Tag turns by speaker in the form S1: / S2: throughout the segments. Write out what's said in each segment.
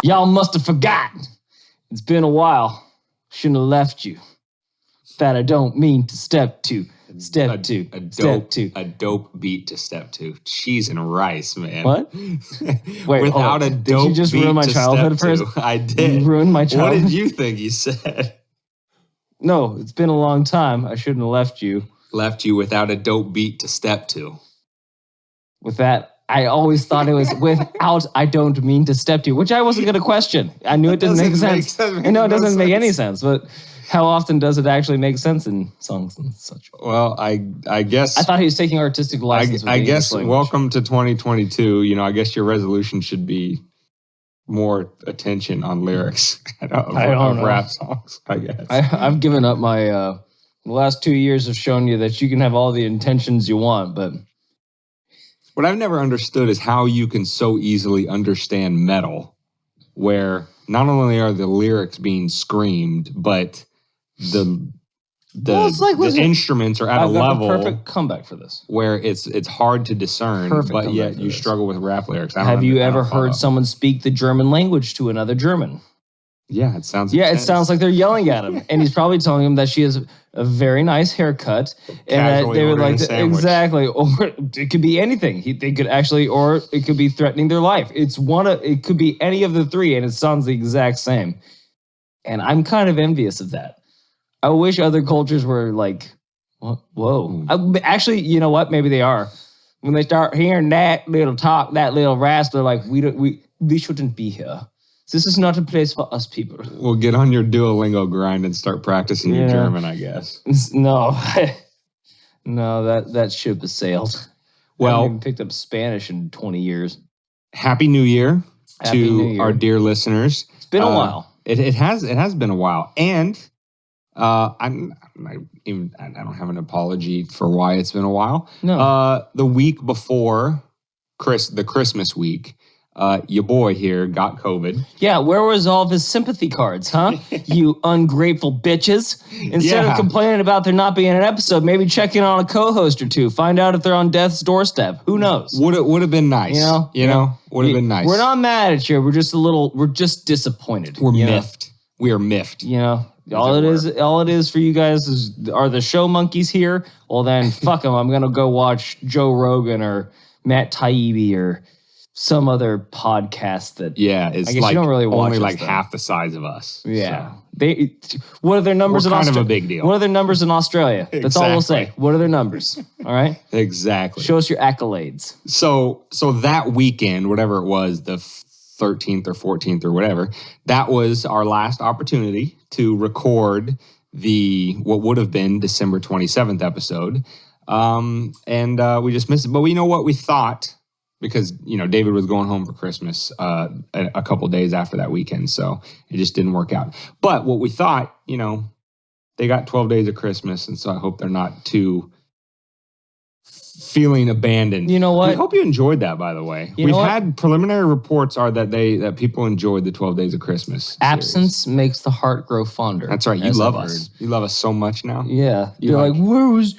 S1: Y'all must have forgotten. It's been a while. Shouldn't have left you. That I don't mean to step to. Step two.
S2: A dope beat to step to. Cheese and rice, man.
S1: What? Wait,
S2: without a dope beat. Did you just ruin
S1: my childhood first?
S2: I did.
S1: You ruined my childhood.
S2: What did you think he said?
S1: No, it's been a long time. I shouldn't have left you.
S2: Left you without a dope beat to step to.
S1: With that, I always thought it was without I don't mean to step to, which I wasn't going to question. I knew it didn't make sense. I know it doesn't make any sense, but how often does it actually make sense in songs and such?
S2: Well, I guess...
S1: I thought he was taking artistic license.
S2: I guess, welcome to 2022. You know, I guess your resolution should be more attention on lyrics of rap songs, I guess.
S1: I've given up my... the last 2 years have shown you that you can have all the intentions you want, but...
S2: What I've never understood is how you can so easily understand metal, where not only are the lyrics being screamed, but the instruments are at a level.
S1: Perfect comeback for this,
S2: where it's hard to discern, but yet you struggle with rap lyrics.
S1: Have you ever heard someone speak the German language to another German?
S2: Yeah, it sounds.
S1: Yeah, intense. It sounds like they're yelling at him, and he's probably telling him that she has a very nice haircut, and that they would like to, exactly, or it could be anything. They could actually, or it could be threatening their life. It could be any of the three, and it sounds the exact same. And I'm kind of envious of that. I wish other cultures were like, whoa. Actually, you know what? Maybe they are. When they start hearing that little talk, that little rasp, they're like, we shouldn't be here. This is not a place for us people.
S2: Well, get on your Duolingo grind and start practicing your German, I guess.
S1: No, that ship has sailed. Well, I haven't even picked up Spanish in 20 years.
S2: Happy New Year to our dear listeners.
S1: It's been a while.
S2: It has been a while, and I don't have an apology for why it's been a while.
S1: No,
S2: the week before the Christmas week. Your boy here got COVID.
S1: Yeah, where was all of his sympathy cards, huh? You ungrateful bitches. Instead of complaining about there not being an episode, maybe check in on a co-host or two. Find out if they're on death's doorstep. Who knows?
S2: Would have been nice. You know? Would have been nice.
S1: We're not mad at you. We're just disappointed.
S2: We're miffed. We are miffed.
S1: You know? All it is for you guys are the show monkeys here? Well then, fuck them. I'm going to go watch Joe Rogan or Matt Taibbi or some other podcast that
S2: is
S1: you don't really watch
S2: only like half the size of us.
S1: Yeah. So. What are their numbers in Australia?
S2: Kind of a big deal.
S1: What are their numbers in Australia? That's all we'll say. What are their numbers? All right?
S2: Exactly.
S1: Show us your accolades. So
S2: that weekend, whatever it was, the 13th or 14th or whatever, that was our last opportunity to record what would have been December 27th episode. And we just missed it. But you know what we thought? Because, David was going home for Christmas a couple days after that weekend, so it just didn't work out. But what we thought, they got 12 days of Christmas, and so I hope they're not too feeling abandoned.
S1: You know what?
S2: I hope you enjoyed that, by the way. We've had preliminary reports are that people enjoyed the 12 days of Christmas.
S1: Absence makes the heart grow fonder.
S2: That's right. You love us. You love us so much now.
S1: Yeah. You're like, where was...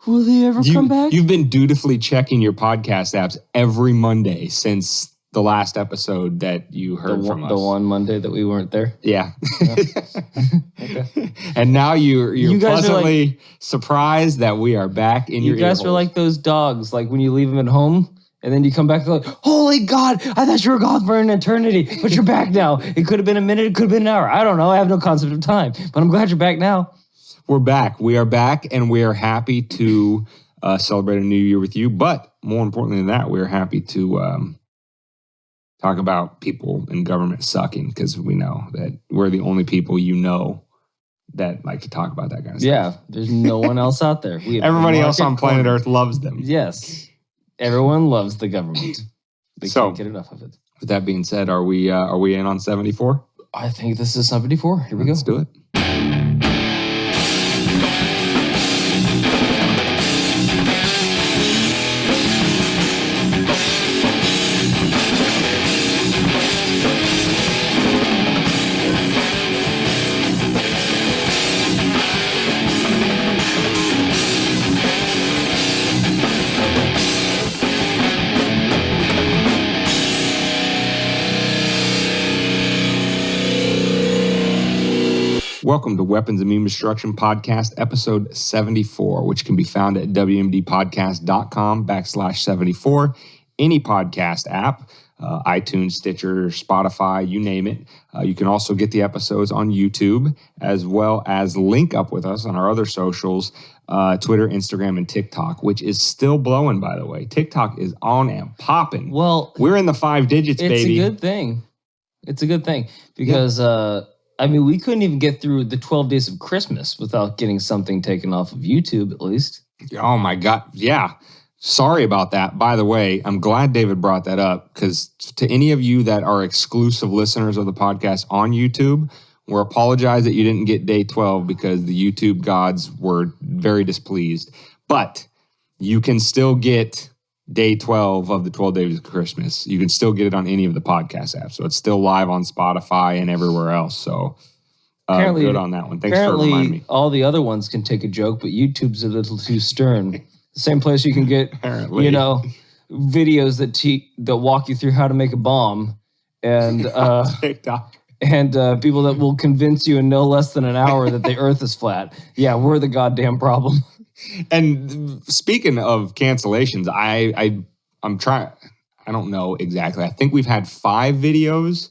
S1: Will they ever come back?
S2: You've been dutifully checking your podcast apps every Monday since the last episode that you heard from us.
S1: The one Monday that we weren't there?
S2: Yeah. Okay. And now you're pleasantly surprised that we are back in your ear holes.
S1: You guys are like those dogs, like when you leave them at home and then you come back like, holy God, I thought you were gone for an eternity, but you're back now. It could have been a minute, it could have been an hour. I don't know. I have no concept of time, but I'm glad you're back now.
S2: We're back. We are back, and we are happy to celebrate a new year with you. But more importantly than that, we're happy to talk about people in government sucking, because we know that we're the only people that like to talk about that kind of stuff.
S1: Yeah, there's no one else out there.
S2: Everybody else on planet Earth loves them.
S1: Yes, everyone loves the government. They can't get enough of it.
S2: With that being said, are we in on 74?
S1: I think this is 74. Here we go.
S2: Let's do it. Welcome to Weapons of Meme Destruction Podcast, episode 74, which can be found at wmdpodcast.com/74, any podcast app, iTunes, Stitcher, Spotify, you name it. You can also get the episodes on YouTube, as well as link up with us on our other socials, Twitter, Instagram, and TikTok, which is still blowing, by the way. TikTok is on and popping.
S1: Well,
S2: we're in the 5 digits, baby.
S1: It's a good thing. It's a good thing because, we couldn't even get through the 12 days of Christmas without getting something taken off of YouTube, at least.
S2: Oh, my God. Yeah. Sorry about that. By the way, I'm glad David brought that up because to any of you that are exclusive listeners of the podcast on YouTube, we're apologize that you didn't get day 12 because the YouTube gods were very displeased. But you can still get day 12 of the 12 days of Christmas. You can still get it on any of the podcast apps. So it's still live on Spotify and everywhere else. So good on that one. Thanks for reminding me.
S1: All the other ones can take a joke, but YouTube's a little too stern. The same place you can get, videos that walk you through how to make a bomb and
S2: TikTok.
S1: And people that will convince you in no less than an hour that the earth is flat. Yeah, we're the goddamn problem.
S2: And speaking of cancellations, I'm trying, I don't know exactly. I think we've had 5 videos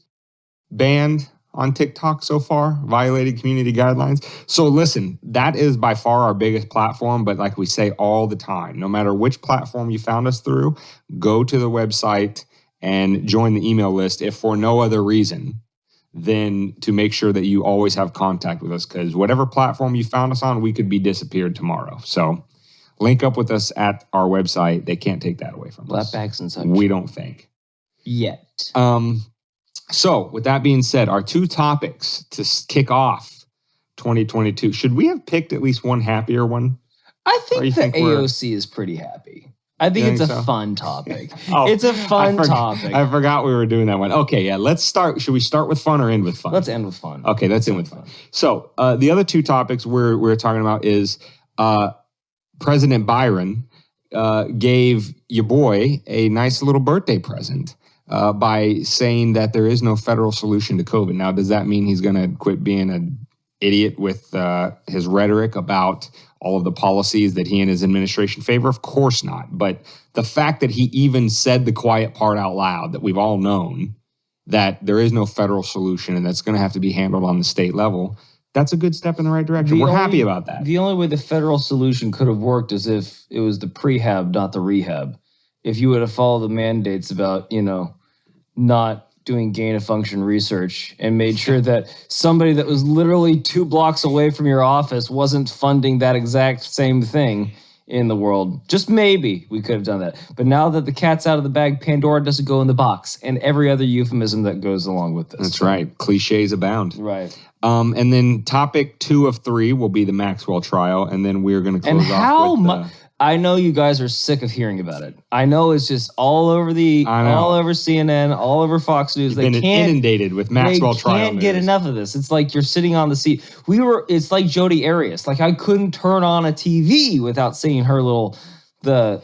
S2: banned on TikTok so far, violated community guidelines. So listen, that is by far our biggest platform. But like we say all the time, no matter which platform you found us through, go to the website and join the email list if for no other reason than to make sure that you always have contact with us, because whatever platform you found us on, we could be disappeared tomorrow. So link up with us at our website. They can't take that away from us.
S1: Flatbacks and such.
S2: We don't think.
S1: Yet.
S2: So with that being said, our 2 topics to kick off 2022. Should we have picked at least one happier one?
S1: I think the AOC is pretty happy. I think it's a fun topic. It's a fun topic.
S2: I forgot we were doing that one. Okay, yeah, let's start. Should we start with fun or end with fun?
S1: Let's end with fun.
S2: Okay, let's end with fun. So the other 2 topics we're talking about is President Byron gave your boy a nice little birthday present by saying that there is no federal solution to COVID. Now, does that mean he's going to quit being an idiot with his rhetoric about all of the policies that he and his administration favor? Of course not. But the fact that he even said the quiet part out loud, that we've all known that there is no federal solution and that's going to have to be handled on the state level, that's a good step in the right direction. We're happy about that.
S1: The only way the federal solution could have worked is if it was the prehab, not the rehab. If you would have followed the mandates about, not doing gain-of-function research and made sure that somebody that was literally 2 blocks away from your office wasn't funding that exact same thing in the world. Just maybe we could have done that. But now that the cat's out of the bag, Pandora doesn't go in the box, and every other euphemism that goes along with this.
S2: That's right. Cliches abound.
S1: Right.
S2: And then topic 2 of 3 will be the Maxwell trial, and then we're going to close off with...
S1: I know you guys are sick of hearing about it. I know it's just all over CNN, all over Fox News.
S2: You've been inundated with Maxwell trial.
S1: They can't get enough of this. It's like you're sitting on the seat. It's like Jodi Arias. Like I couldn't turn on a TV without seeing her little the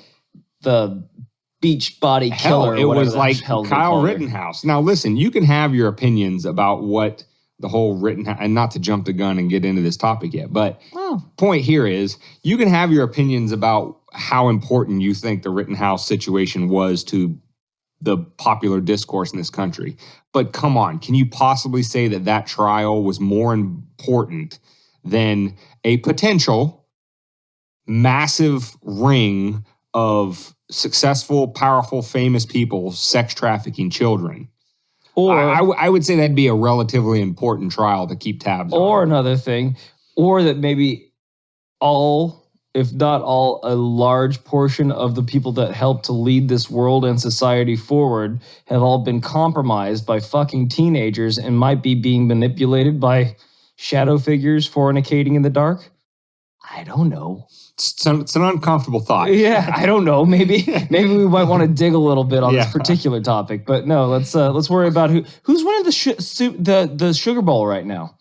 S1: beach body killer.
S2: It was like Kyle Rittenhouse. Now listen, you can have your opinions about what the whole Rittenhouse, and not to jump the gun and get into this topic yet, but point here is you can have your opinions about how important you think the Rittenhouse situation was to the popular discourse in this country. But come on, can you possibly say that that trial was more important than a potential massive ring of successful, powerful, famous people sex trafficking children? Or I would say that'd be a relatively important trial to keep tabs on.
S1: Or another thing, or that maybe all, if not all, a large portion of the people that helped to lead this world and society forward have all been compromised by fucking teenagers and might be being manipulated by shadow figures fornicating in the dark. I don't know.
S2: It's an uncomfortable thought.
S1: Yeah, I don't know. Maybe we might want to dig a little bit on this particular topic. But no, let's worry about who's winning the Sugar Bowl right now,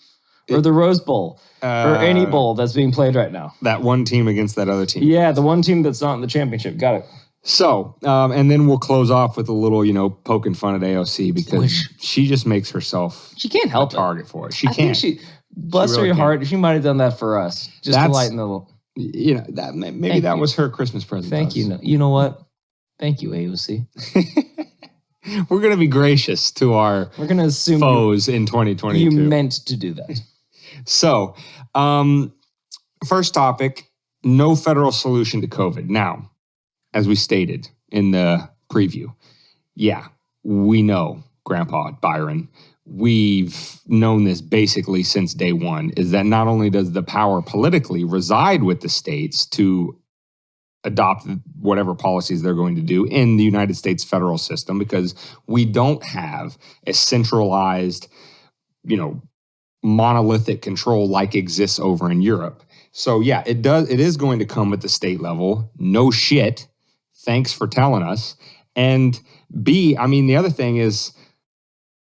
S1: or the Rose Bowl, or any bowl that's being played right now.
S2: That one team against that other team.
S1: Yeah, the one team that's not in the championship. Got it.
S2: So, and then we'll close off with a little, poking fun at AOC because she just makes herself.
S1: She can't help
S2: a target for it. She can't.
S1: bless her heart, she might have done that for us, just to lighten the.
S2: You know, that maybe that was her Christmas present.
S1: Thank you. You know what? Thank you, AOC.
S2: We're going to be gracious to our
S1: We're gonna assume
S2: foes in 2022.
S1: You meant to do that.
S2: So, first topic, no federal solution to COVID. Now, as we stated in the preview, yeah, we know, Grandpa Byron, we've known this basically since day one, is that not only does the power politically reside with the states to adopt whatever policies they're going to do in the United States federal system, because we don't have a centralized, monolithic control like exists over in Europe. So yeah, it is going to come at the state level. No shit. Thanks for telling us. And B, the other thing is,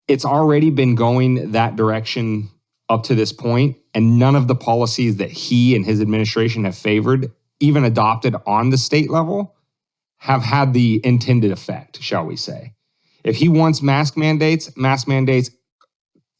S2: it's already been going that direction up to this point, and none of the policies that he and his administration have favored, even adopted on the state level, have had the intended effect, shall we say. If he wants mask mandates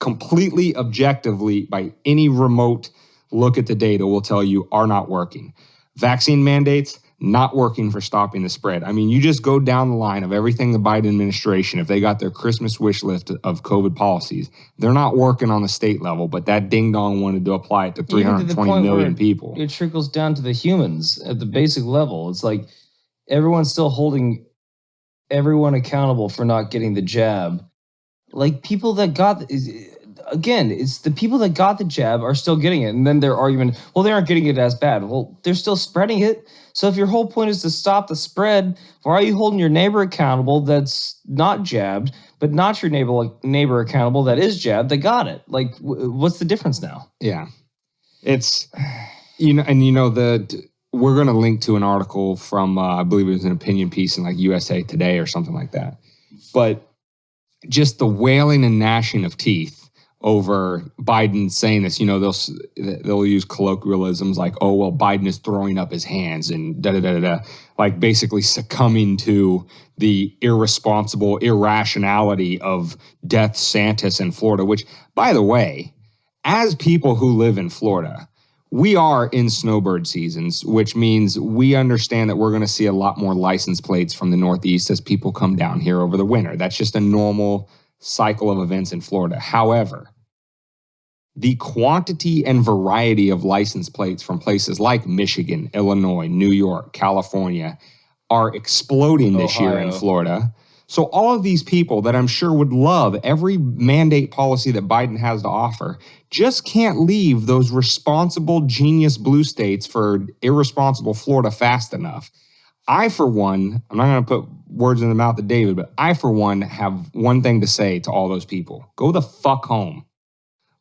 S2: completely objectively, by any remote look at the data, will tell you are not working. Vaccine mandates, not working for stopping the spread. You just go down the line of everything the Biden administration, if they got their Christmas wish list of COVID policies, they're not working on the state level, but that ding-dong wanted to apply it to 320 million people.
S1: It trickles down to the humans at the basic level. It's like everyone's still holding everyone accountable for not getting the jab. Like people that got... Again, it's the people that got the jab are still getting it. And then their argument, well, they aren't getting it as bad. Well, they're still spreading it. So if your whole point is to stop the spread, why are you holding your neighbor accountable that's not jabbed, but not your neighbor accountable that is jabbed that got it? Like, what's the difference now?
S2: Yeah. It's, we're going to link to an article from, I believe it was an opinion piece in like USA Today or something like that. But just the wailing and gnashing of teeth over Biden saying this, they'll use colloquialisms like, oh, well, Biden is throwing up his hands and da-da-da-da-da, like basically succumbing to the irresponsible irrationality of Death Santis in Florida, which, by the way, as people who live in Florida, we are in snowbird seasons, which means we understand that we're going to see a lot more license plates from the Northeast as people come down here over the winter. That's just a normal cycle of events in Florida. However, the quantity and variety of license plates from places like Michigan, Illinois, New York, California are exploding this year in Florida. So all of these people that I'm sure would love every mandate policy that Biden has to offer just can't leave those responsible genius blue states for irresponsible Florida fast enough. I, for one, I'm not going to put words in the mouth of David, but I, for one, have one thing to say to all those people. Go the fuck home.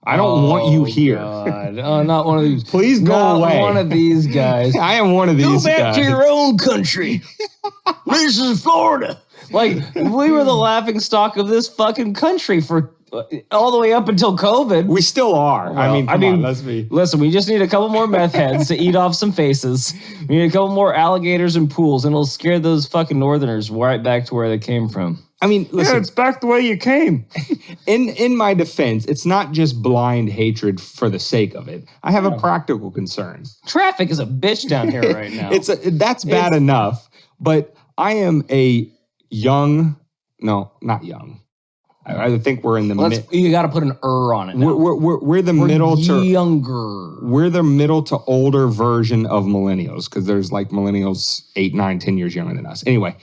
S2: I don't want you here.
S1: God. Oh, not one of these.
S2: Please go away.
S1: Not one of these guys.
S2: I am one of these guys.
S1: Go back to your own country. This is Florida. Like, we were the laughing stock of this fucking country for all the way up until COVID.
S2: We still are.
S1: Well,
S2: come on, let's be.
S1: Listen, we just need a couple more meth heads to eat off some faces. We need a couple more alligators and pools, and it'll scare those fucking northerners right back to where they came from.
S2: Listen,
S1: it's back the way you came.
S2: In my defense, it's not just blind hatred for the sake of it. I have a practical concern.
S1: Traffic is a bitch down here right now.
S2: That's bad enough, but I am a not young. I think we're in the
S1: you got to put an on it now.
S2: We're the middle to
S1: younger.
S2: We're the middle to older version of millennials, because there's like millennials 8, 9, 10 years younger than us. Anyway,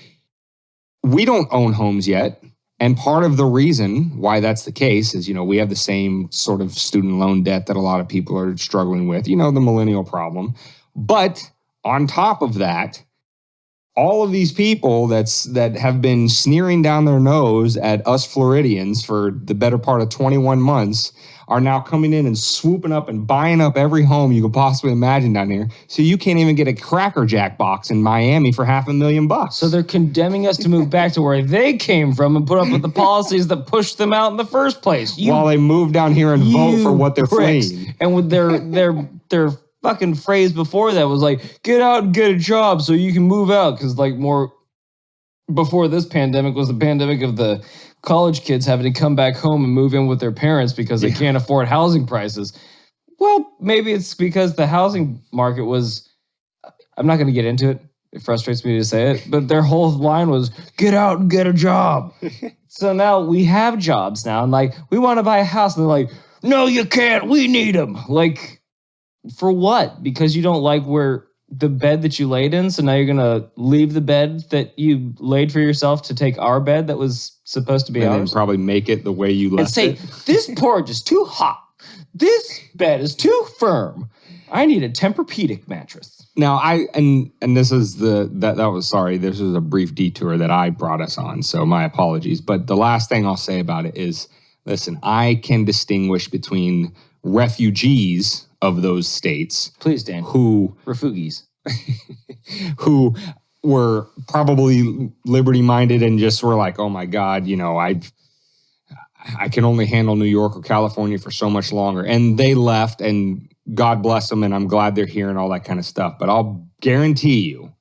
S2: we don't own homes yet. And part of the reason why that's the case is, we have the same sort of student loan debt that a lot of people are struggling with, the millennial problem. But on top of that, all of these people that have been sneering down their nose at us Floridians for the better part of 21 months are now coming in and swooping up and buying up every home you could possibly imagine down here. So you can't even get a Cracker Jack box in Miami for $500,000.
S1: So they're condemning us to move back to where they came from and put up with the policies that pushed them out in the first place.
S2: While they move down here and vote for what they're fleeing.
S1: And with their fucking phrase before that was like, get out and get a job so you can move out. Because more before this pandemic was the pandemic of the college kids having to come back home and move in with their parents because they can't afford housing prices. Well, maybe it's because the housing market was, I'm not going to get into it. It frustrates me to say it, but their whole line was, get out and get a job. So now we have jobs now, and like, we want to buy a house, and they're like, no, you can't, we need them. Like, for what? Because you don't like where the bed that you laid in, so now you're going to leave the bed that you laid for yourself to take our bed that was supposed to be ours?
S2: And then probably make it the way you left it.
S1: And say, this porch is too hot. This bed is too firm. I need a Tempur-Pedic mattress.
S2: Now, this is this is a brief detour that I brought us on, so my apologies. But the last thing I'll say about it is, listen, I can distinguish between refugees of those states.
S1: Please, Dan. Refugees.
S2: Who were probably liberty-minded and just were like, oh my God, I can only handle New York or California for so much longer. And they left, and God bless them, and I'm glad they're here and all that kind of stuff. But I'll guarantee you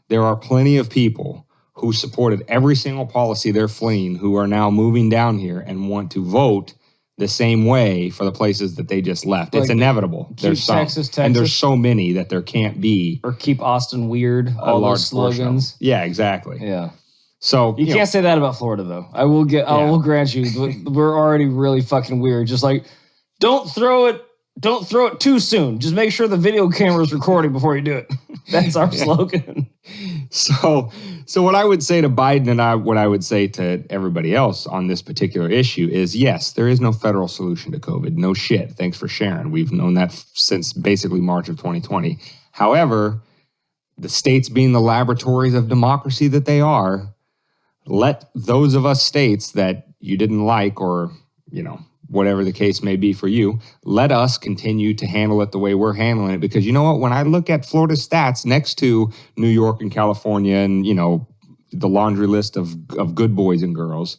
S2: there are plenty of people who supported every single policy they're fleeing who are now moving down here and want to vote the same way for the places that they just left. Like, it's inevitable. There's some. Texas. And there's so many that there can't be.
S1: Or keep Austin weird, all those slogans.
S2: Yeah, exactly.
S1: Yeah.
S2: So
S1: you can't say that about Florida, though. I will grant you, we're already really fucking weird. Just like, don't throw it too soon. Just make sure the video camera is recording before you do it. That's our slogan.
S2: So what I would say to Biden and what I would say to everybody else on this particular issue is, yes, there is no federal solution to COVID. No shit. Thanks for sharing. We've known that since basically March of 2020. However, the states being the laboratories of democracy that they are, let those of us states that you didn't like or, whatever the case may be for you, let us continue to handle it the way we're handling it. Because you know what? When I look at Florida's stats next to New York and California and, the laundry list of good boys and girls,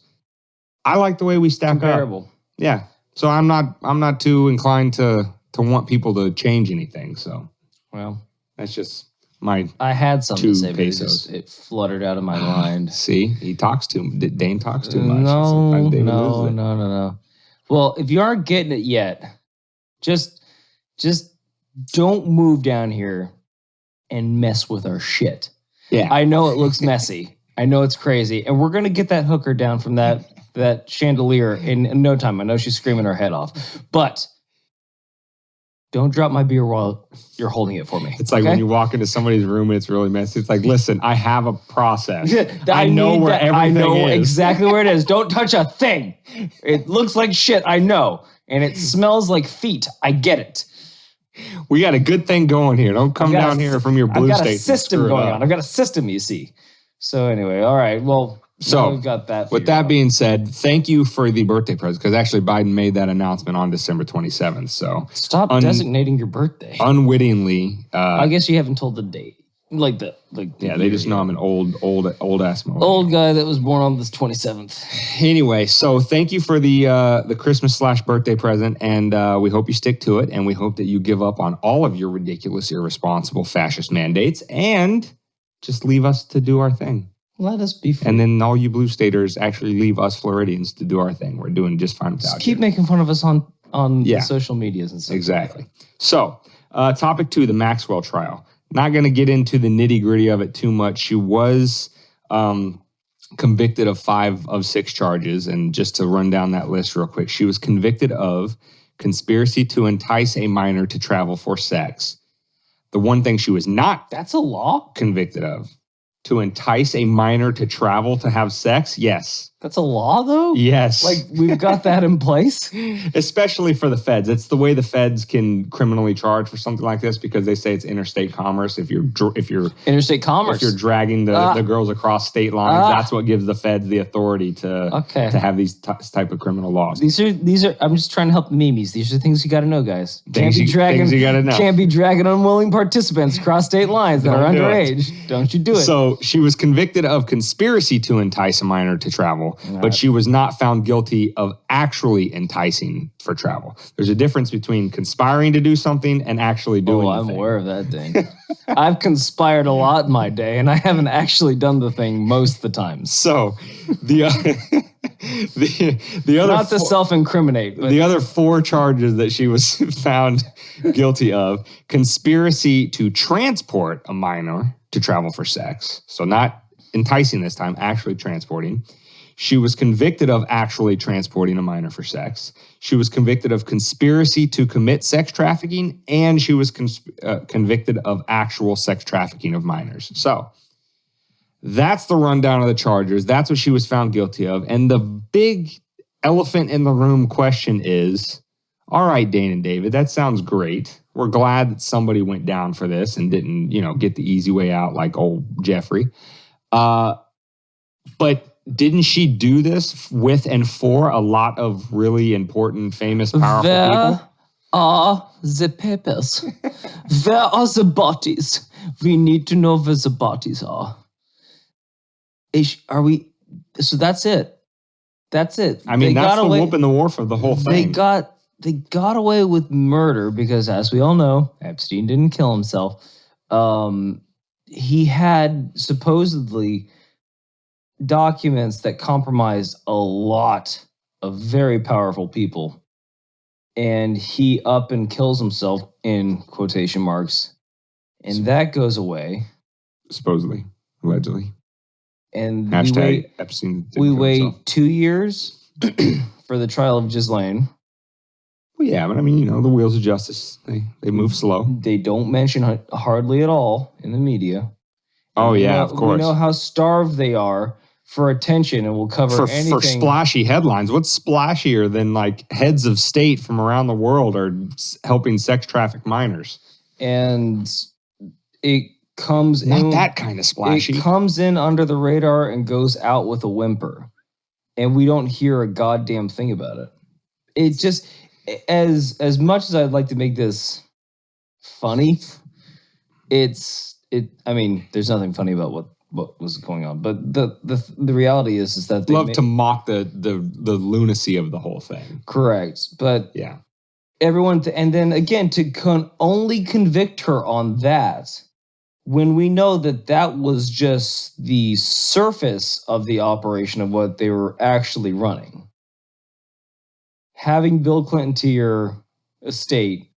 S2: I like the way we stack
S1: Comparable.
S2: Up. Yeah. So I'm not too inclined to want people to change anything. So,
S1: well,
S2: that's just
S1: I had something to say, but it fluttered out of my mind.
S2: See, Dane talks too much.
S1: No. Well, if you aren't getting it yet, just don't move down here and mess with our shit.
S2: Yeah.
S1: I know it looks messy. I know it's crazy. And we're going to get that hooker down from that chandelier in no time. I know she's screaming her head off. But don't drop my beer while you're holding it for me.
S2: It's like when you walk into somebody's room and it's really messy. It's like, listen, I have a process. I know where everything is. I know
S1: exactly where it is. Don't touch a thing. It looks like shit. I know. And it smells like feet. I get it.
S2: We got a good thing going here. Don't come down here from your blue state.
S1: I've got a system going on. I've got a system, you see. So anyway, all right. Well, so we've got that.
S2: With that being said, thank you for the birthday present, because actually Biden made that announcement on December 27th. So
S1: stop designating your birthday.
S2: Unwittingly.
S1: I guess you haven't told the date.
S2: They just know I'm an old ass mo.
S1: Old guy that was born on this 27th.
S2: Anyway, so thank you for the Christmas/birthday present, and we hope you stick to it, and we hope that you give up on all of your ridiculous, irresponsible, fascist mandates, and just leave us to do our thing.
S1: Let us be free.
S2: And then all you blue staters actually leave us Floridians to do our thing. We're doing just fine without you.
S1: Keep making fun of us on the social medias and stuff.
S2: Exactly. So, topic 2, the Maxwell trial. Not going to get into the nitty-gritty of it too much. She was convicted of 5 of 6 charges. And just to run down that list real quick, she was convicted of conspiracy to entice a minor to travel for sex. The one thing she was not
S1: That's a law?
S2: Convicted of. To entice a minor to travel to have sex? Yes.
S1: That's a law, though?
S2: Yes.
S1: Like, we've got that in place?
S2: Especially for the feds. It's the way the feds can criminally charge for something like this, because they say it's interstate commerce. If you're
S1: interstate commerce,
S2: if you're dragging the girls across state lines, that's what gives the feds the authority to have these type of criminal laws.
S1: These are. I'm just trying to help the memes. These are things you got to know, guys. Can't be dragging unwilling participants across state lines that are underage. Don't you do it?
S2: So she was convicted of conspiracy to entice a minor to travel travel, but she was not found guilty of actually enticing for travel. There's a difference between conspiring to do something and actually doing the thing.
S1: I'm aware of that thing. I've conspired a lot in my day, and I haven't actually done the thing most of the time.
S2: So the other
S1: not to self-incriminate, but
S2: the other 4 charges that she was found guilty of: conspiracy to transport a minor to travel for sex. So not enticing this time, actually transporting. She was convicted of actually transporting a minor for sex. She was convicted of conspiracy to commit sex trafficking, and she was convicted of actual sex trafficking of minors. So that's the rundown of the charges. That's what she was found guilty of. And the big elephant in the room question is, all right, Dane and David, that sounds great. We're glad that somebody went down for this and didn't, get the easy way out like old Jeffrey. But didn't she do this with and for a lot of really important, famous, powerful people?
S1: Where are the papers? Where are the bodies? We need to know where the bodies are. Are we? So that's it. That's it.
S2: I mean, that's the whoop and the wharf of the whole thing.
S1: They got away with murder because, as we all know, Epstein didn't kill himself. He had supposedly documents that compromised a lot of very powerful people. And he up and kills himself, in quotation marks. And that goes away.
S2: Supposedly. Allegedly.
S1: And
S2: hashtag Epstein.
S1: We wait 2 years for the trial of Ghislaine.
S2: Well, yeah, but I mean, the wheels of justice, they move slow.
S1: They don't mention hardly at all in the media.
S2: Oh, yeah, of course.
S1: We know how starved they are for attention, and we'll cover anything.
S2: For splashy headlines. What's splashier than like heads of state from around the world are helping sex traffic minors?
S1: And it comes
S2: Not
S1: in.
S2: that kind of splashy.
S1: It comes in under the radar and goes out with a whimper. And we don't hear a goddamn thing about it. It just, as much as I'd like to make this funny, I mean, there's nothing funny about what was going on, but the reality is that they
S2: love to mock the lunacy of the whole thing.
S1: Correct, but
S2: yeah,
S1: everyone, and then again to only convict her on that, when we know that was just the surface of the operation of what they were actually running. Having Bill Clinton to your estate,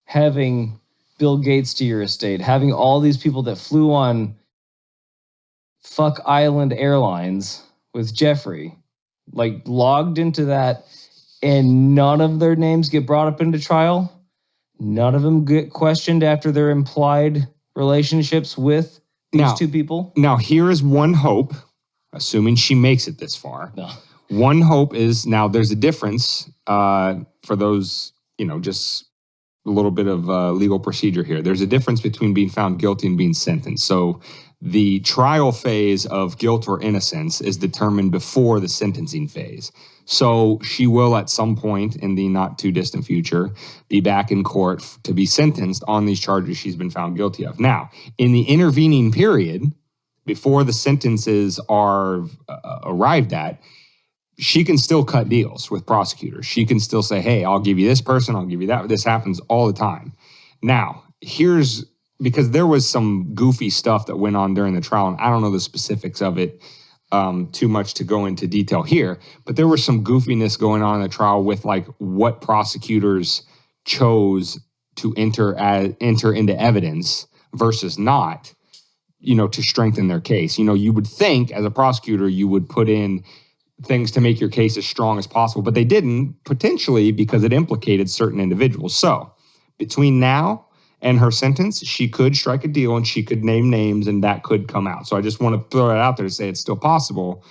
S1: having Bill Gates to your estate, having all these people that flew on Fuck Island Airlines with Jeffrey, like logged into that, and none of their names get brought up into trial. None of them get questioned after their implied relationships with these two people.
S2: Now, here is one hope, assuming she makes it this far.
S1: No.
S2: One hope is, now there's a difference for those, just a little bit of legal procedure here. There's a difference between being found guilty and being sentenced. So the trial phase of guilt or innocence is determined before the sentencing phase. So she will at some point in the not too distant future be back in court to be sentenced on these charges she's been found guilty of. Now, in the intervening period, before the sentences are arrived at, she can still cut deals with prosecutors. She can still say, hey, I'll give you this person, I'll give you that. This happens all the time. Now, because there was some goofy stuff that went on during the trial, and I don't know the specifics of it too much to go into detail here, but there was some goofiness going on in the trial with like what prosecutors chose to enter into evidence versus not, to strengthen their case. You would think as a prosecutor, you would put in things to make your case as strong as possible, but they didn't, potentially because it implicated certain individuals. So between now and her sentence, she could strike a deal and she could name names and that could come out. So I just want to throw it out there to say it's still possible.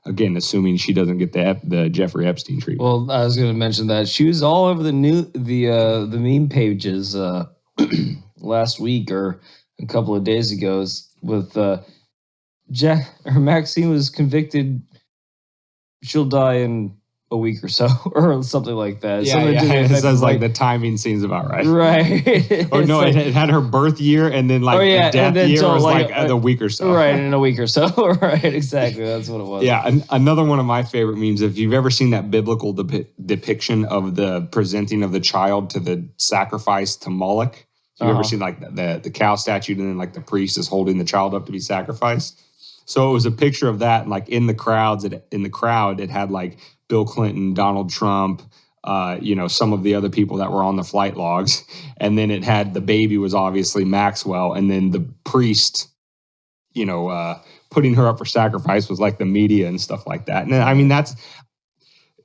S2: Again, assuming she doesn't get the Jeffrey Epstein treatment.
S1: Well, I was going to mention that she was all over the meme pages last week or a couple of days ago with Maxine was convicted. She'll die in a week or so, or something like that.
S2: Yeah, it says like the timing seems about right.
S1: Right.
S2: Or no, like, it had her birth year and then like the death year was like a week or so.
S1: Right, in a week or so. Right, exactly. That's what it was.
S2: Yeah, another one of my favorite memes, if you've ever seen that biblical depiction of the presenting of the child to the sacrifice to Moloch. Have you ever seen like the cow statue and then like the priest is holding the child up to be sacrificed? So it was a picture of that, and like in the crowd, it had like Bill Clinton, Donald Trump, some of the other people that were on the flight logs, and then it had the baby was obviously Maxwell, and then the priest, putting her up for sacrifice was like the media and stuff like that. And I mean, that's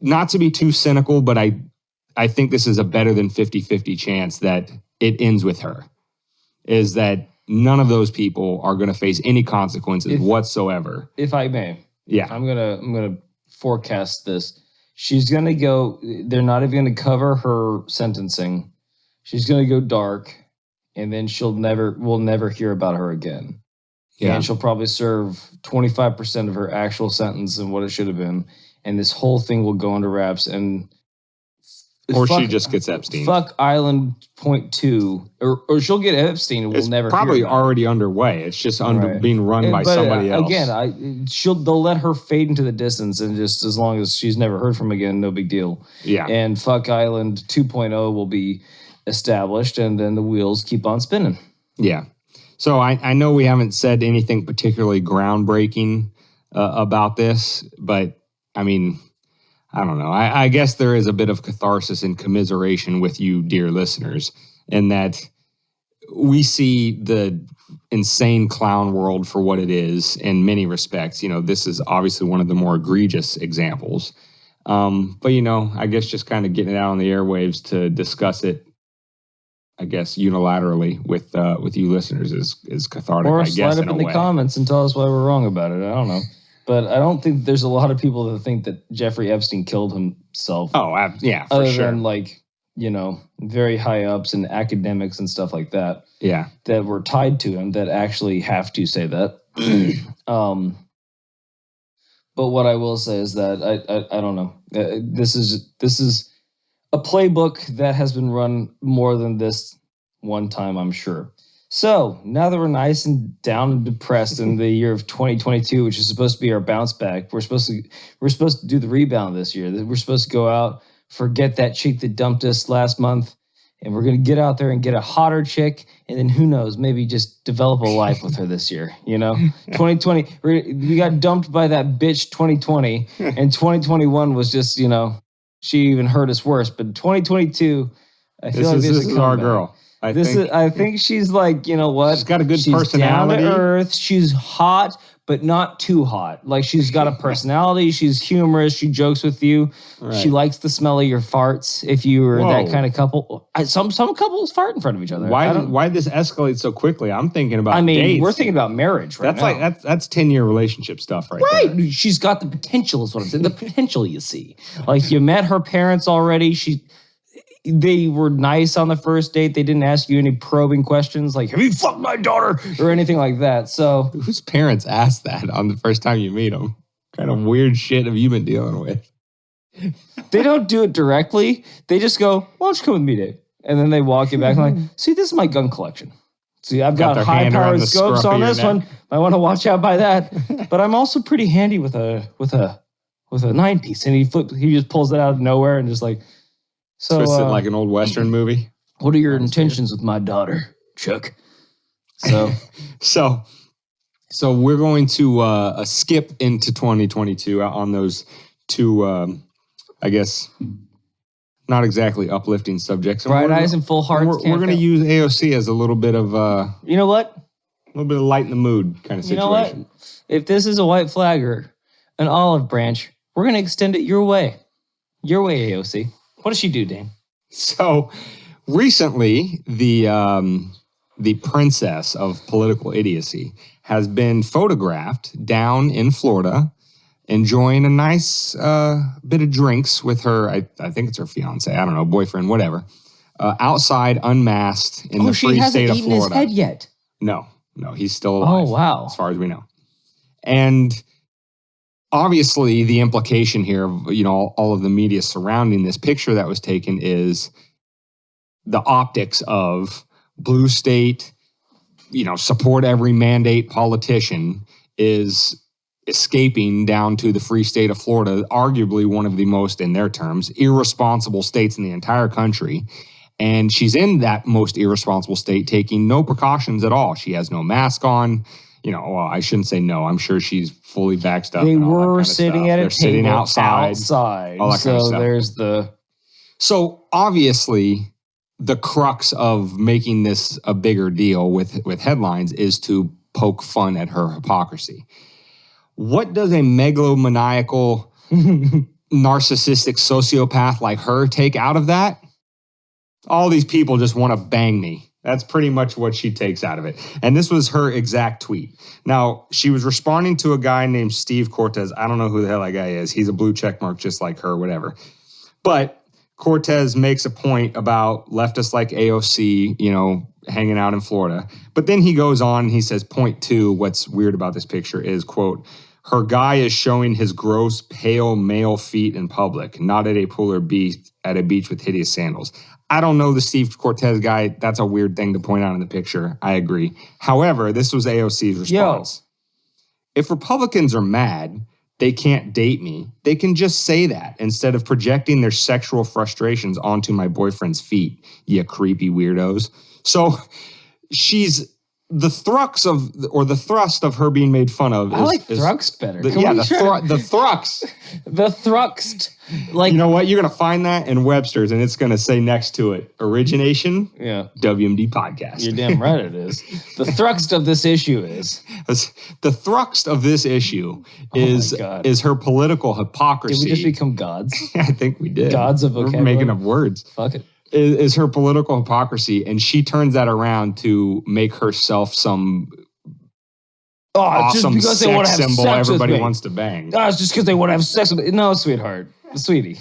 S2: not to be too cynical, but I think this is a better than 50-50 chance that it ends with her. Is that none of those people are going to face any consequences whatsoever.
S1: If I may.
S2: Yeah.
S1: I'm going to forecast this. She's going to go, they're not even going to cover her sentencing. She's going to go dark, and then we'll never hear about her again. Yeah. And she'll probably serve 25% of her actual sentence and what it should have been. And this whole thing will go under wraps, or
S2: she just gets Epstein.
S1: Fuck Island .2, or she'll get Epstein and we'll never. It's
S2: probably already underway. It's just being run by somebody else.
S1: Again, they'll let her fade into the distance, and just as long as she's never heard from again, no big deal.
S2: Yeah.
S1: And Fuck Island 2.0 will be established, and then the wheels keep on spinning.
S2: Yeah. So I know we haven't said anything particularly groundbreaking about this, but I mean, I don't know. I guess there is a bit of catharsis and commiseration with you, dear listeners, in that we see the insane clown world for what it is in many respects. This is obviously one of the more egregious examples. But, I guess just kind of getting it out on the airwaves to discuss it, I guess, unilaterally with you listeners is cathartic,
S1: or
S2: I guess,
S1: slide up in the comments and tell us why we're wrong about it. I don't know. But I don't think there's a lot of people that think that Jeffrey Epstein killed himself.
S2: Oh, yeah, for
S1: other
S2: sure.
S1: Other than very high ups and academics and stuff like that.
S2: Yeah.
S1: That were tied to him that actually have to say that. But what I will say is that I don't know. This is a playbook that has been run more than this one time, I'm sure. So now that we're nice and down and depressed in the year of 2022, which is supposed to be our bounce back, we're supposed to do the rebound this year. We're supposed to go out, forget that chick that dumped us last month, and we're going to get out there and get a hotter chick, and then who knows, maybe just develop a life with her this year. 2020, we got dumped by that bitch 2020, and 2021 was just, she even hurt us worse. But 2022, I feel this is
S2: our girl.
S1: I think she's like, you know what?
S2: She's got a good personality.
S1: Down to earth. She's hot, but not too hot. Like, she's got a personality. She's humorous. She jokes with you. Right. She likes the smell of your farts. If you were that kind of couple, some couples fart in front of each other.
S2: Why this escalate so quickly? I'm thinking about. dates.
S1: We're thinking about marriage right now.
S2: That's 10-year relationship stuff, right? There.
S1: She's got the potential. Is what I'm saying. The potential you see. Like, you met her parents already. They were nice on the first date. They didn't ask you any probing questions like, have you fucked my daughter? Or anything like that. So
S2: whose parents asked that on the first time you meet them? What kind of weird shit have you been dealing with?
S1: They don't do it directly. They just go, why don't you come with me, Dave? And then they walk you back and like, see, this is my gun collection. See, I've got high-powered scopes on this one. I want to watch out by that. But I'm also pretty handy with a 9-piece. And he just pulls it out of nowhere and just like, so
S2: twist it like an old Western movie.
S1: What are your intentions with my daughter, Chuck? So,
S2: so we're going to skip into 2022 on those two, I guess, not exactly uplifting subjects.
S1: Bright eyes and full hearts.
S2: We're going to use AOC as a little bit of,
S1: you know what?
S2: A little bit of light in the mood kind of situation. You know what?
S1: If this is a white flag or an olive branch, we're going to extend it your way. Your way, AOC. What does she do, Dane?
S2: So recently, the princess of political idiocy has been photographed down in Florida enjoying a nice bit of drinks with her, I think it's her fiance, I don't know, boyfriend, whatever, outside unmasked in the free state of Florida.
S1: She hasn't eaten his head yet.
S2: No, he's still alive.
S1: Oh, wow.
S2: As far as we know. And obviously, the implication here of, all of the media surrounding this picture that was taken is the optics of blue state, support every mandate politician is escaping down to the free state of Florida, arguably one of the most, in their terms, irresponsible states in the entire country. And she's in that most irresponsible state, taking no precautions at all. She has no mask on. Well, I shouldn't say no. I'm sure she's fully vaxxed up.
S1: They were sitting at a table
S2: sitting outside.
S1: All that kind of stuff. There's
S2: So obviously, the crux of making this a bigger deal with headlines is to poke fun at her hypocrisy. What does a megalomaniacal, narcissistic sociopath like her take out of that? All these people just want to bang me. That's pretty much what she takes out of it. And this was her exact tweet. Now, she was responding to a guy named Steve Cortez. I don't know who the hell that guy is. He's a blue check mark just like her, whatever. But Cortez makes a point about leftists like AOC, hanging out in Florida. But then he goes on and he says, point two, what's weird about this picture is, quote, her guy is showing his gross, pale male feet in public, not at a pool or beach at a beach with hideous sandals. I don't know the Steve Cortez guy. That's a weird thing to point out in the picture. I agree. However, this was AOC's response. If Republicans are mad, they can't date me. They can just say that instead of projecting their sexual frustrations onto my boyfriend's feet, you creepy weirdos. So she's the thrust of her being made fun of.
S1: I like thrust better.
S2: The thrust.
S1: The thrust. Like,
S2: you know what? You're going to find that in Webster's, and it's going to say next to it, origination, WMD podcast.
S1: You're damn right it is. The thrust of this issue is.
S2: The thrust of this issue is her political hypocrisy.
S1: Did we just become gods?
S2: I think we did.
S1: Gods of vocabulary.
S2: We're making up words.
S1: Fuck it.
S2: Is her political hypocrisy, and she turns that around to make herself some awesome just because they want to have symbol sex everybody with me. Wants to bang.
S1: It's just because they want to have sex with me. No, sweetheart. Sweetie.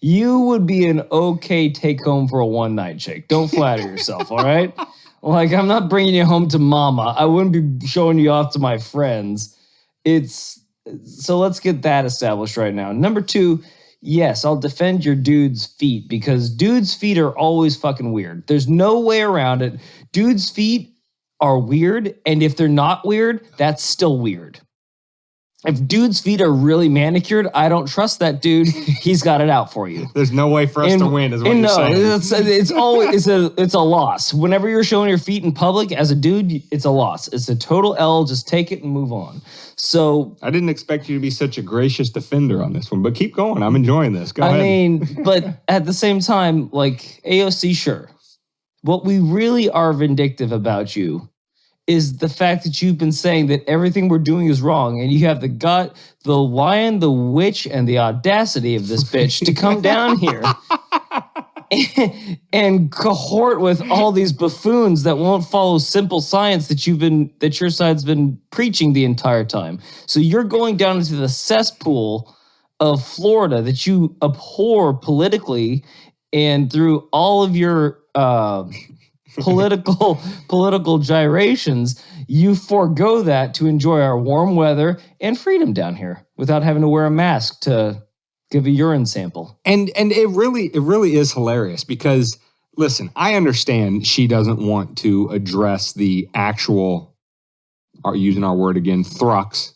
S1: You would be an okay take home for a one-night chick. Don't flatter yourself, all right? Like, I'm not bringing you home to mama. I wouldn't be showing you off to my friends. So let's get that established right now. Number two, yes, I'll defend your dude's feet because dude's feet are always fucking weird. There's no way around it. Dude's feet are weird, and if they're not weird, that's still weird. If dude's feet are really manicured, I don't trust that dude. He's got it out for you.
S2: There's no way for us to win, is what you're saying.
S1: It's always it's a loss. Whenever you're showing your feet in public as a dude, it's a loss. It's a total L. Just take it and move on. So
S2: I didn't expect you to be such a gracious defender on this one, but keep going. I'm enjoying this. Go ahead.
S1: But at the same time, like AOC, sure. What we really are vindictive about you is the fact that you've been saying that everything we're doing is wrong, and you have the lion, the witch, and the audacity of this bitch to come down here and cohort with all these buffoons that won't follow simple science that your side's been preaching the entire time. So you're going down into the cesspool of Florida that you abhor politically, and through all of your political gyrations, you forego that to enjoy our warm weather and freedom down here without having to wear a mask to give a urine sample.
S2: And it really is hilarious because, listen, I understand she doesn't want to address the actual, using our word again, thrux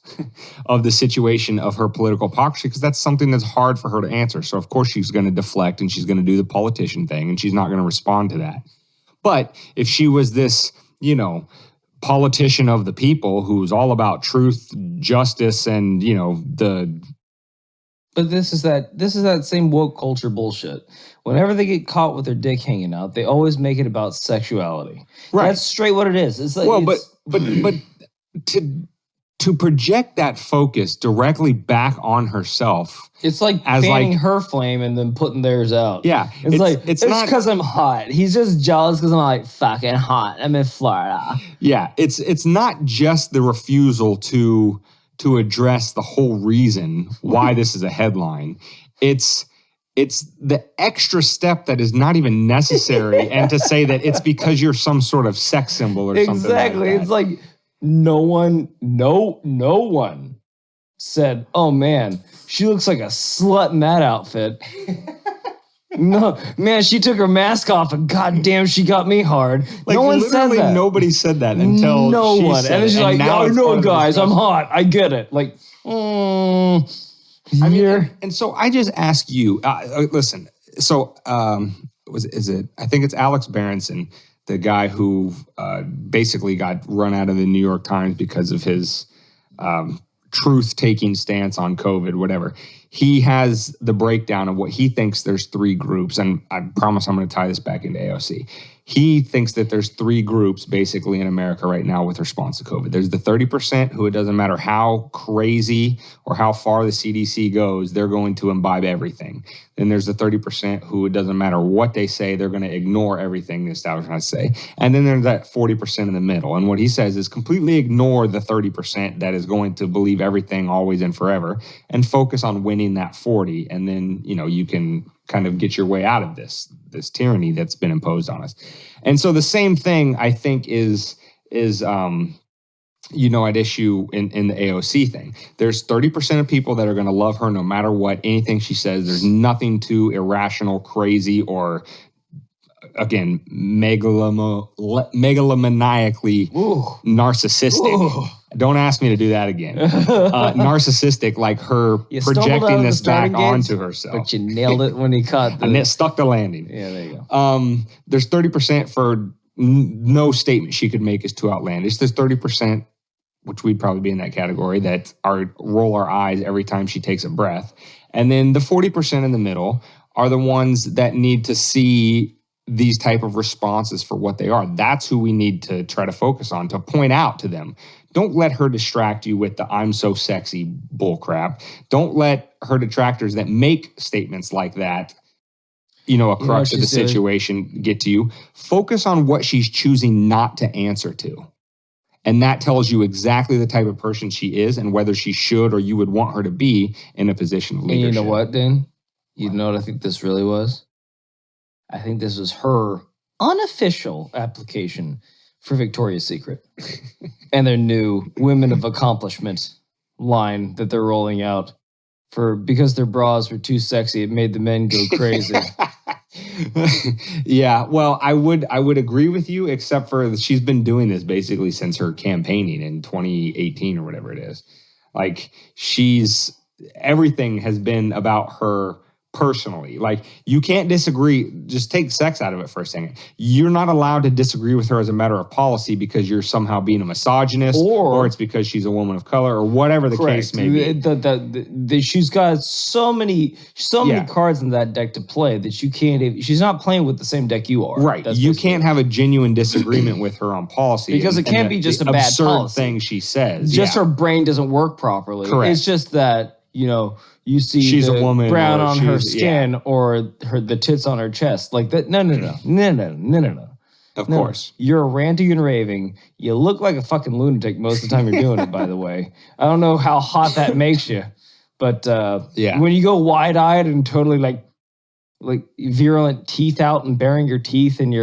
S2: of the situation of her political hypocrisy, because that's something that's hard for her to answer. So of course she's going to deflect and she's going to do the politician thing and she's not going to respond to that. But if she was this, politician of the people who's all about truth, justice, and,
S1: But this is that same woke culture bullshit. Whenever they get caught with their dick hanging out, they always make it about sexuality. Right. That's straight what it is. It's like,
S2: but to project that focus directly back on herself.
S1: It's like fanning her flame and then putting theirs out.
S2: Yeah.
S1: It's not because I'm hot. He's just jealous because I'm like fucking hot. I'm in Florida.
S2: Yeah. It's not just the refusal to address the whole reason why this is a headline. It's the extra step that is not even necessary and to say that it's because you're some sort of sex symbol or something like that.
S1: Exactly. It's like no one said, "Oh man, she looks like a slut in that outfit." No, man, she took her mask off and goddamn, she got me hard.
S2: Like,
S1: no one said that.
S2: Nobody said that until
S1: no
S2: she
S1: one.
S2: said
S1: and then she's
S2: it.
S1: like, "Y'all know, guys, I'm hot. I get it." Like,
S2: I mean, and so I just ask you, listen. So, is it? I think it's Alex Berenson, the guy who basically got run out of the New York Times because of his truth-taking stance on COVID, whatever. He has the breakdown of what he thinks there's three groups, and I promise I'm going to tie this back into AOC. He thinks that there's three groups basically in America right now with response to COVID. There's the 30% who it doesn't matter how crazy or how far the CDC goes, they're going to imbibe everything. Then there's the 30% who it doesn't matter what they say, they're going to ignore everything the establishment say. And then there's that 40% in the middle. And what he says is completely ignore the 30% that is going to believe everything always and forever and focus on winning that 40. And then, you can kind of get your way out of this tyranny that's been imposed on us. And so the same thing, I think, is at issue in the AOC thing. There's 30% of people that are going to love her no matter what, anything she says. There's nothing too irrational, crazy, or, again, megalomaniacally narcissistic. Don't ask me to do that again. Narcissistic, like her projecting this back onto herself.
S1: But you nailed it when he caught
S2: and it stuck the landing.
S1: Yeah, there you go.
S2: There's 30% for no statement she could make is too outlandish. There's 30%, which we'd probably be in that category, that roll our eyes every time she takes a breath. And then the 40% in the middle are the ones that need to see these type of responses for what they are. That's who we need to try to focus on, to point out to them. Don't let her distract you with the "I'm so sexy" bullcrap. Don't let her detractors that make statements like that, a crux of the situation get to you. Focus on what she's choosing not to answer to. And that tells you exactly the type of person she is and whether she should or you would want her to be in a position of leadership.
S1: And you know what, Dan? You know what I think this really was? I think this was her unofficial application for Victoria's Secret and their new Women of Accomplishment line that they're rolling out because their bras were too sexy. It made the men go crazy.
S2: Yeah, well, I would agree with you, except for she's been doing this basically since her campaigning in 2018 or whatever it is. Like, everything has been about her personally. Like, you can't disagree. Just take sex out of it for a second. You're not allowed to disagree with her as a matter of policy because you're somehow being a misogynist, or it's because she's a woman of color, or whatever the case may be.
S1: She's got so many cards in that deck to play that you can't. She's not playing with the same deck you are.
S2: Right. You can't have a genuine disagreement with her on policy
S1: because it can't be just a bad
S2: absurd thing she says.
S1: Just her brain doesn't work properly. Correct. It's just that you see
S2: she's a woman,
S1: brown on her skin or the tits on her chest. Like that. No.
S2: Of course.
S1: You're ranting and raving. You look like a fucking lunatic most of the time you're doing it, by the way. I don't know how hot that makes you. But when you go wide-eyed and totally like virulent teeth out and baring your teeth and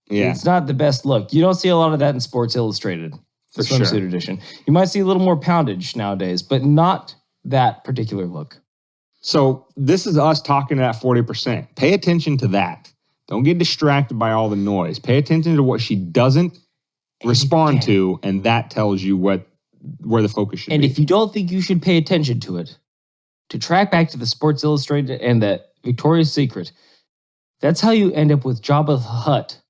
S1: it's not the best look. You don't see a lot of that in Sports Illustrated, the swimsuit edition. You might see a little more poundage nowadays, but not that particular look.
S2: So this is us talking to that 40%. Pay attention to that. Don't get distracted by all the noise. Pay attention to what she doesn't respond to, and that tells you where the focus should be.
S1: And if you don't think you should pay attention to it, to track back to the Sports Illustrated and the Victoria's Secret, that's how you end up with Jabba the Hutt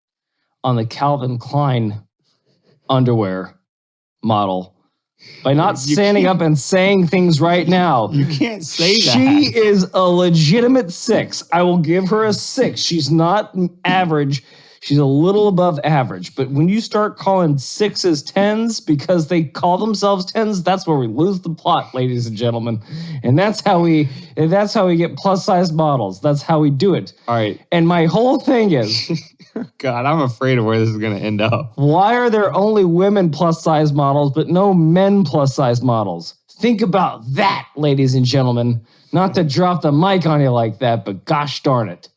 S1: on the Calvin Klein underwear model. By not standing up and saying things right now.
S2: You can't say that.
S1: She is a legitimate 6. I will give her a 6. She's not average. She's a little above average. But when you start calling 6s 10s because they call themselves 10s, that's where we lose the plot, ladies and gentlemen. And that's how we get plus-size models. That's how we do it.
S2: All right.
S1: And my whole thing is...
S2: God, I'm afraid of where this is going to end up.
S1: Why are there only women plus-size models but no men plus-size models? Think about that, ladies and gentlemen. Not to drop the mic on you like that, but gosh darn it.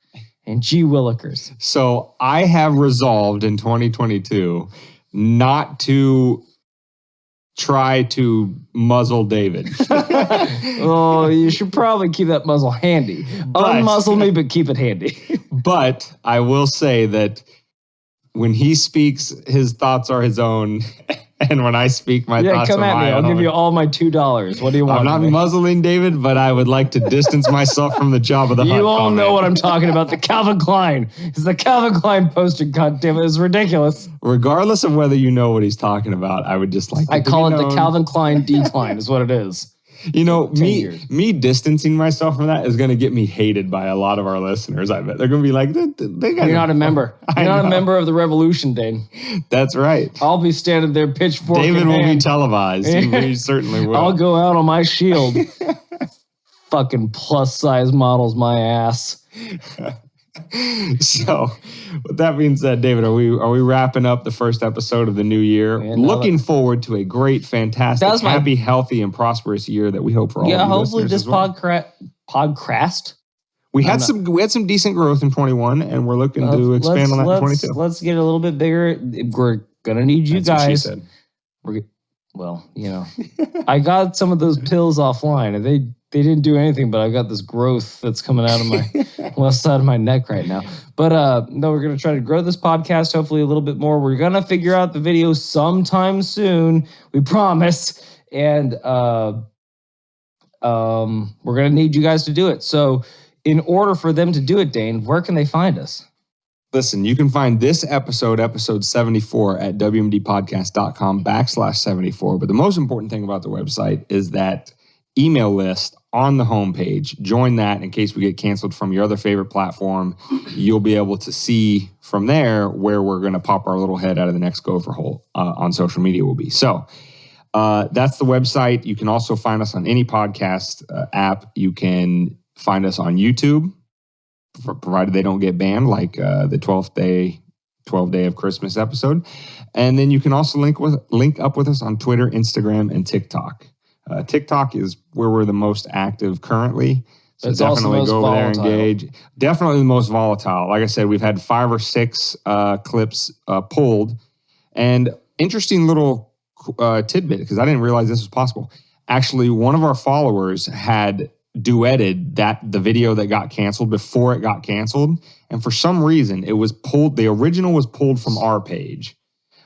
S1: And gee willikers.
S2: So I have resolved in 2022 not to try to muzzle David.
S1: Oh, you should probably keep that muzzle handy. Unmuzzle me, but keep it handy.
S2: But I will say that when he speaks, his thoughts are his own. And when I speak, my thoughts are mine. Yeah, come at me.
S1: I'll give you all my $2. What do you want?
S2: I'm not muzzling David, but I would like to distance myself from the job of the
S1: You all know what I'm talking about. The Calvin Klein. It's the Calvin Klein poster. God damn it. It's ridiculous.
S2: Regardless of whether you know what he's talking about, I would just like to
S1: I call it the Calvin Klein decline is what it is.
S2: You know, me distancing myself from that is going to get me hated by a lot of our listeners. I bet they're going to be like,
S1: "You're not a member. You're not a member of the revolution, Dane."
S2: That's right.
S1: I'll be standing there, pitchfork.
S2: David will be televised. He certainly will.
S1: I'll go out on my shield. Fucking plus size models, my ass.
S2: So, with that being said, David, are we wrapping up the first episode of the new year? Looking forward to a great, fantastic, happy, healthy, and prosperous year that we hope for all of you.
S1: Yeah, hopefully this podcast.
S2: We had some decent growth in 21, and we're looking to expand on that in 22.
S1: Let's get a little bit bigger. We're gonna need you guys. What she said. I got some of those pills offline, and they didn't do anything, but I've got this growth that's coming out of my left side of my neck right now. But no, we're going to try to grow this podcast, hopefully a little bit more. We're going to figure out the video sometime soon. We promise. And we're going to need you guys to do it. So in order for them to do it, Dane, where can they find us?
S2: Listen, you can find this episode 74, at wmdpodcast.com/74. But the most important thing about the website is that email list on the homepage. Join that in case we get canceled from your other favorite platform. You'll be able to see from there where we're going to pop our little head out of the next gopher hole on social media will be. So that's the website. You can also find us on any podcast app. You can find us on YouTube, provided they don't get banned, like the 12th day of Christmas episode. And then you can also link up with us on Twitter, Instagram, and TikTok. TikTok is where we're the most active currently. So
S1: it's
S2: definitely go over
S1: volatile.
S2: there, engage. Definitely the most volatile. Like I said, we've had 5 or 6 clips pulled. And interesting little tidbit, because I didn't realize this was possible. Actually, one of our followers had duetted the video that got canceled before it got canceled. And for some reason, it was pulled. The original was pulled from our page.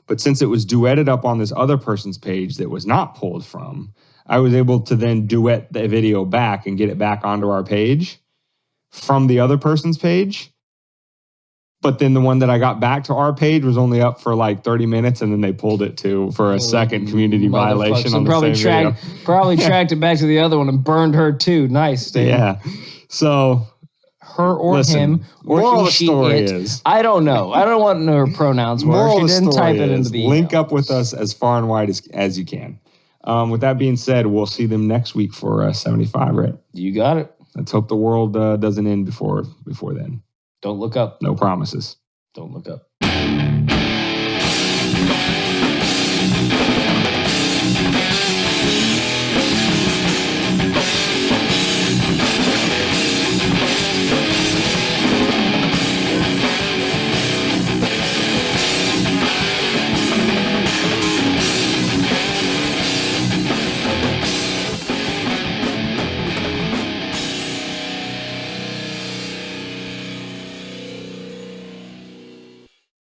S2: But since it was duetted up on this other person's page that was not pulled from, I was able to then duet the video back and get it back onto our page from the other person's page. But then the one that I got back to our page was only up for like 30 minutes, and then they pulled it for a second community violation on the same video.
S1: Probably tracked it back to the other one and burned her too. Nice, Dave.
S2: Yeah. So
S1: her or him or
S2: moral of the
S1: she
S2: story
S1: it.
S2: is,
S1: I don't know. I don't want to know her pronouns. She didn't type it into the email.
S2: Link up with us as far and wide as you can. With that being said, we'll see them next week for 75, right?
S1: You got it.
S2: Let's hope the world doesn't end before then.
S1: Don't look up.
S2: No promises.
S1: Don't look up.